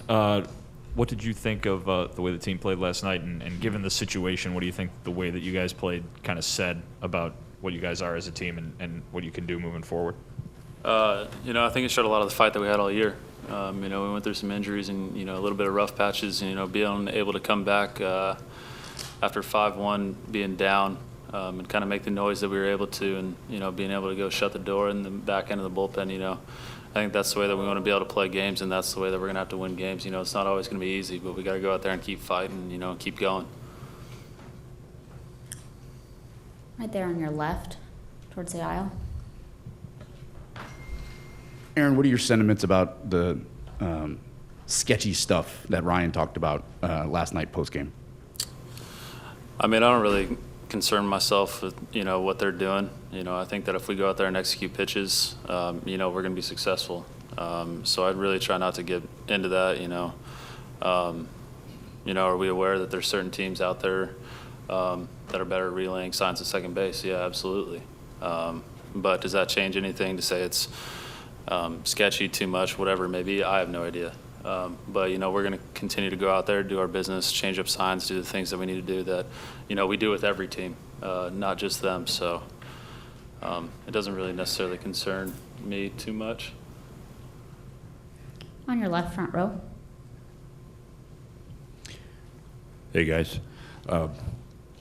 What did you think of the way the team played last night? And given the situation, what do you think the way that you guys played kind of said about what you guys are as a team and what you can do moving forward? I think it showed a lot of the fight that we had all year. We went through some injuries and, a little bit of rough patches, being able to come back after 5-1 being down and kind of make the noise that we were able to and, being able to go shut the door in the back end of the bullpen, I think that's the way that we want to be able to play games, and that's the way that we're going to have to win games. It's not always going to be easy, but we got to go out there and keep fighting, and keep going. Right there on your left, towards the aisle. Aaron, what are your sentiments about the sketchy stuff that Ryan talked about last night postgame? I don't really concern myself with, what they're doing. I think that if we go out there and execute pitches, we're going to be successful. So I'd really try not to get into that, are we aware that there's certain teams out there that are better at relaying signs at second base? Yeah, absolutely. But does that change anything to say it's sketchy, too much, whatever it may be? I have no idea. But, we're going to continue to go out there, do our business, change up signs, do the things that we need to do that, we do with every team, not just them. So it doesn't really necessarily concern me too much. On your left front row. Hey, guys.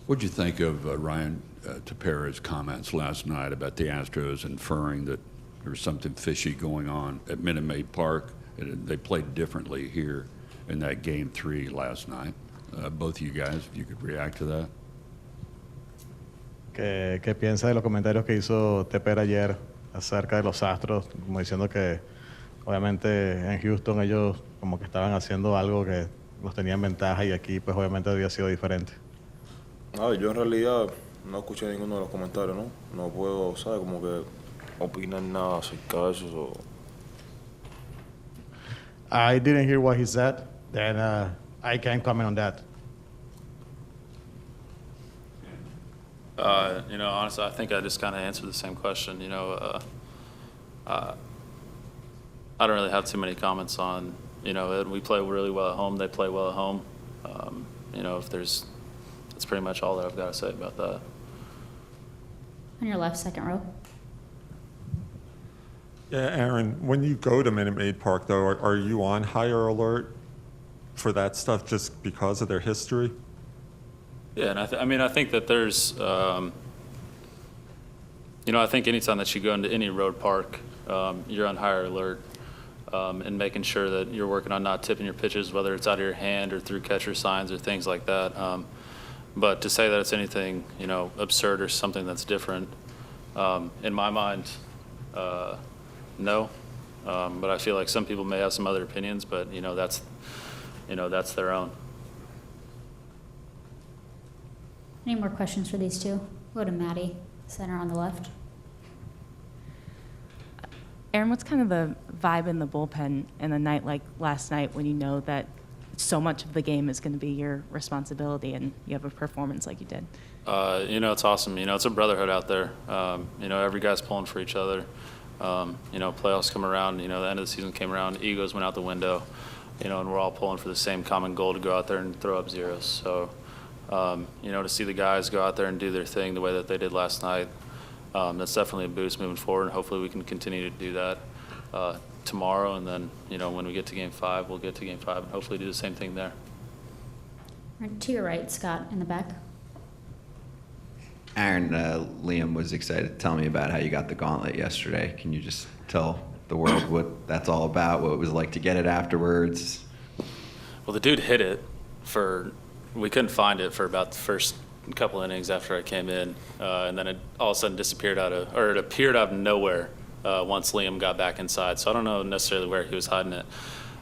What'd you think of Ryan Tepera's comments last night about the Astros inferring that there was something fishy going on at Minute Maid Park? They played differently here in that Game 3 last night. Both of you guys, if you could react to that. ¿Qué piensa de los comentarios que hizo Tepera ayer acerca de los Astros? Como diciendo que obviamente en Houston ellos como que estaban haciendo algo que los tenía en ventaja y aquí pues obviamente había sido diferente. Yo en realidad no escuché ninguno de los comentarios, ¿no? No puedo, ¿sabes? Como que opinar nada acerca de eso. I didn't hear what he said, then I can't comment on that. Honestly, I think I just kind of answered the same question. I don't really have too many comments on, we play really well at home. They play well at home. That's pretty much all that I've got to say about that. On your left, second row. Yeah, Aaron, when you go to Minute Maid Park, though, are you on higher alert for that stuff just because of their history? Yeah, and I think that there's, I think anytime that you go into any road park, you're on higher alert and making sure that you're working on not tipping your pitches, whether it's out of your hand or through catcher signs or things like that. But to say that it's anything, absurd or something that's different, in my mind, no. But I feel like some people may have some other opinions, but, that's their own. Any more questions for these two? Go to Maddie, center on the left. Aaron, what's kind of the vibe in the bullpen in a night like last night when you know that so much of the game is going to be your responsibility and you have a performance like you did? It's awesome. It's a brotherhood out there. Every guy's pulling for each other. Playoffs come around, the end of the season came around, egos went out the window, and we're all pulling for the same common goal to go out there and throw up zeros. So, to see the guys go out there and do their thing the way that they did last night, that's definitely a boost moving forward, and hopefully we can continue to do that tomorrow, and then, when we get to Game 5, we'll get to Game 5 and hopefully do the same thing there. Right to your right, Scott, in the back. Aaron, Liam was excited to tell me about how you got the gauntlet yesterday. Can you just tell the world what that's all about, what it was like to get it afterwards? Well, the dude hit it we couldn't find it for about the first couple innings after I came in, and then it all of a sudden it appeared out of nowhere once Liam got back inside. So I don't know necessarily where he was hiding it.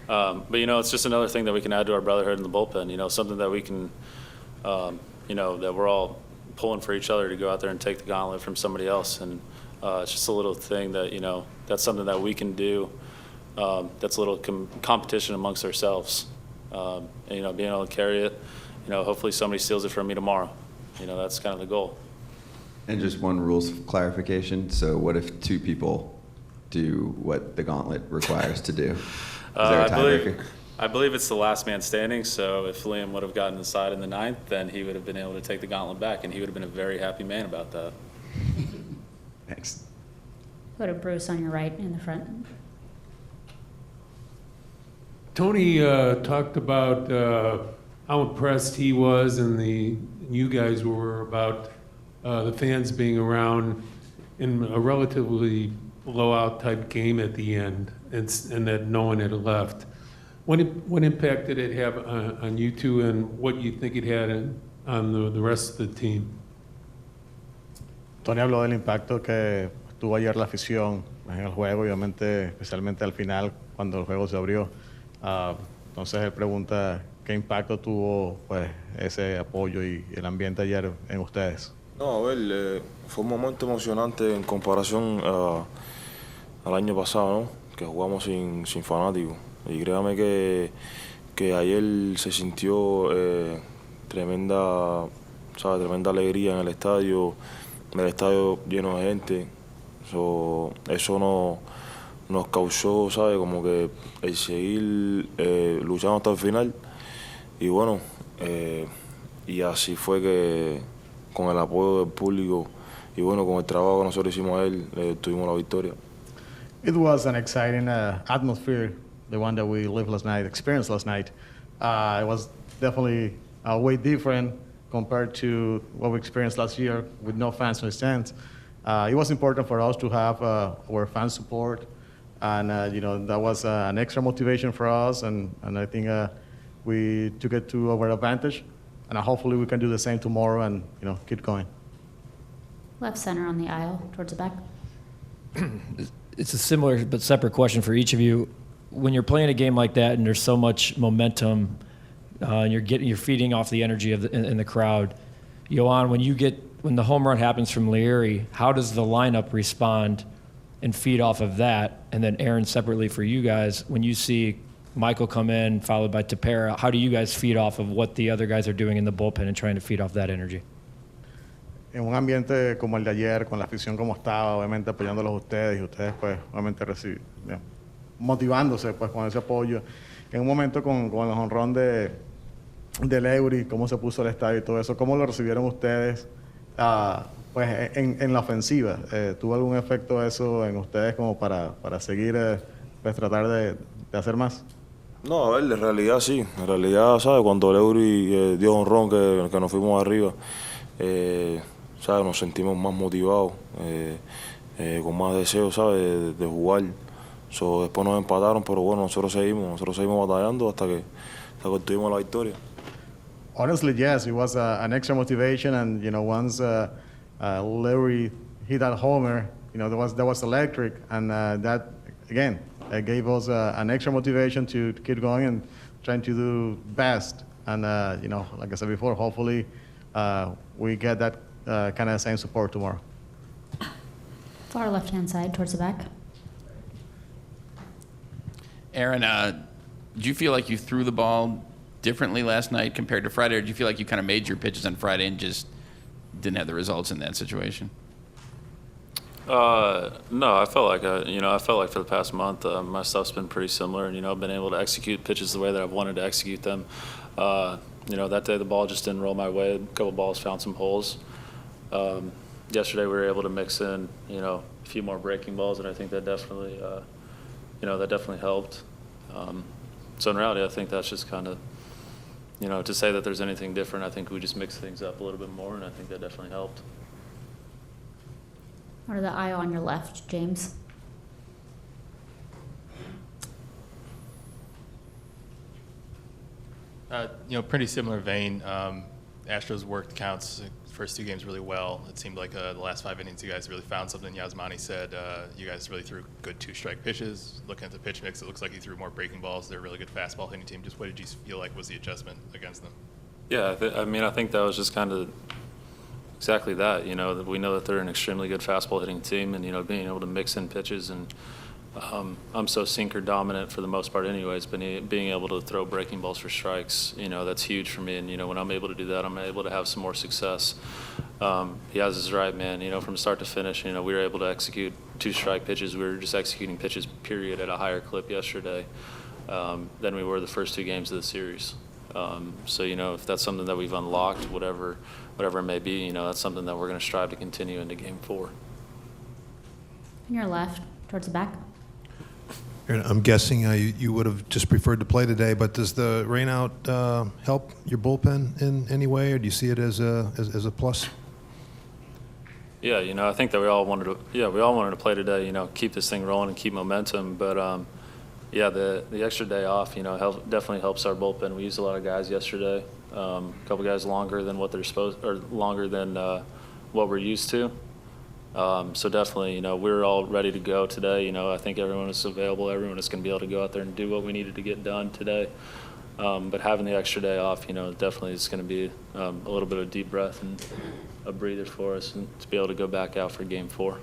But, it's just another thing that we can add to our brotherhood in the bullpen, something that we can, that we're all pulling for each other to go out there and take the gauntlet from somebody else. And it's just a little thing that, that's something that we can do. That's a little competition amongst ourselves. Being able to carry it, hopefully somebody steals it from me tomorrow. That's kind of the goal. And just one rules clarification. So what if two people do what the gauntlet requires to do? Is there a tiebreaker? I believe it's the last man standing, so if Liam would have gotten inside in the ninth, then he would have been able to take the gauntlet back, and he would have been a very happy man about that. Thanks. Go to Bruce on your right in the front. Tony talked about how impressed he was and you guys were about the fans being around in a relatively blowout type game at the end, and that no one had left. What impact did it have on you two, and what you think it had on the rest of the team? Tony habló del impacto que tuvo ayer la afición en el juego, y obviamente, especialmente al final, cuando el juego se abrió. Entonces él pregunta qué impacto tuvo pues, ese apoyo y el ambiente ayer en ustedes. No, a ver, fue un momento emocionante en comparación al año pasado, ¿no? Que jugamos sin fanáticos. Y créame que ayer se sintió tremenda alegría en el estadio lleno de gente. Eso nos causó, ¿sabes? Como que el seguir luchando hasta el final. Y bueno, y así fue que con el apoyo del público y bueno, con el trabajo que nosotros hicimos a él, tuvimos la victoria. It was an exciting atmosphere, the one that we experienced last night. It was definitely way different compared to what we experienced last year with no fans in the stands. It was important for us to have our fan support, and that was an extra motivation for us, and I think we took it to our advantage, and hopefully we can do the same tomorrow and keep going. Left center on the aisle towards the back. It's a similar but separate question for each of you. When you're playing a game like that and there's so much momentum, and you're feeding off the energy in the crowd, Yoan, when the home run happens from Leary, how does the lineup respond and feed off of that? And then Aaron, separately for you guys, when you see Michael come in followed by Tepera, how do you guys feed off of what the other guys are doing in the bullpen and trying to feed off that energy? En un ambiente como el de ayer, con la afición como estaba, obviamente apoyándolos a ustedes, y ustedes pues obviamente motivándose pues con ese apoyo. En un momento con el jonrón de Leury, cómo se puso el estadio y todo eso, ¿cómo lo recibieron ustedes pues en la ofensiva? ¿Tuvo algún efecto eso en ustedes como para seguir pues tratar de hacer más? No, a ver, en realidad sí. En realidad, ¿sabes? Cuando Leury dio jonrón que nos fuimos arriba, ¿sabes? Nos sentimos más motivados, con más deseo, ¿sabes? De jugar. Después nos empataron, pero bueno, nosotros seguimos batallando hasta que obtuvimos la victoria. Honestly, yes, it was an extra motivation, and once Leury hit that homer, that was electric, and that again gave us an extra motivation to keep going and trying to do best. And like I said before, hopefully we get that kind of same support tomorrow. Far left-hand side towards the back. Aaron, did you feel like you threw the ball differently last night compared to Friday, or did you feel like you kind of made your pitches on Friday and just didn't have the results in that situation? No, I felt like for the past month, my stuff's been pretty similar, and I've been able to execute pitches the way that I've wanted to execute them. That day the ball just didn't roll my way. A couple balls found some holes. Yesterday we were able to mix in, a few more breaking balls, and I think that definitely, helped. So in reality, I think that's just kind of, to say that there's anything different, I think we just mixed things up a little bit more, and I think that definitely helped. Or the aisle on your left, James. Pretty similar vein. Astros worked counts first two games really well. It seemed like the last 5 innings you guys really found something. Yasmani said you guys really threw good 2-strike pitches. Looking at the pitch mix, it looks like you threw more breaking balls. They're a really good fastball hitting team. Just what did you feel like was the adjustment against them? Yeah, I think that was just kind of exactly that. We know that they're an extremely good fastball hitting team, and being able to mix in pitches, and I'm so sinker dominant for the most part anyways, but being able to throw breaking balls for strikes, that's huge for me, and when I'm able to do that, I'm able to have some more success. He has his right, man. From start to finish, we were able to execute 2-strike pitches. We were just executing pitches period at a higher clip yesterday. than we were the first 2 games of the series. So, if that's something that we've unlocked, whatever it may be, that's something that we're going to strive to continue into Game 4. On your left, towards the back. I'm guessing you would have just preferred to play today, but does the rain out help your bullpen in any way, or do you see it as a plus? Yeah, I think that we all wanted to play today, keep this thing rolling and keep momentum. But, the extra day off, definitely helps our bullpen. We used a lot of guys yesterday, a couple guys longer than what they're supposed, or longer than what we're used to. So definitely, we're all ready to go today. I think everyone is available. Everyone is going to be able to go out there and do what we needed to get done today. But having the extra day off, definitely is going to be a little bit of deep breath and a breather for us, and to be able to go back out for Game 4.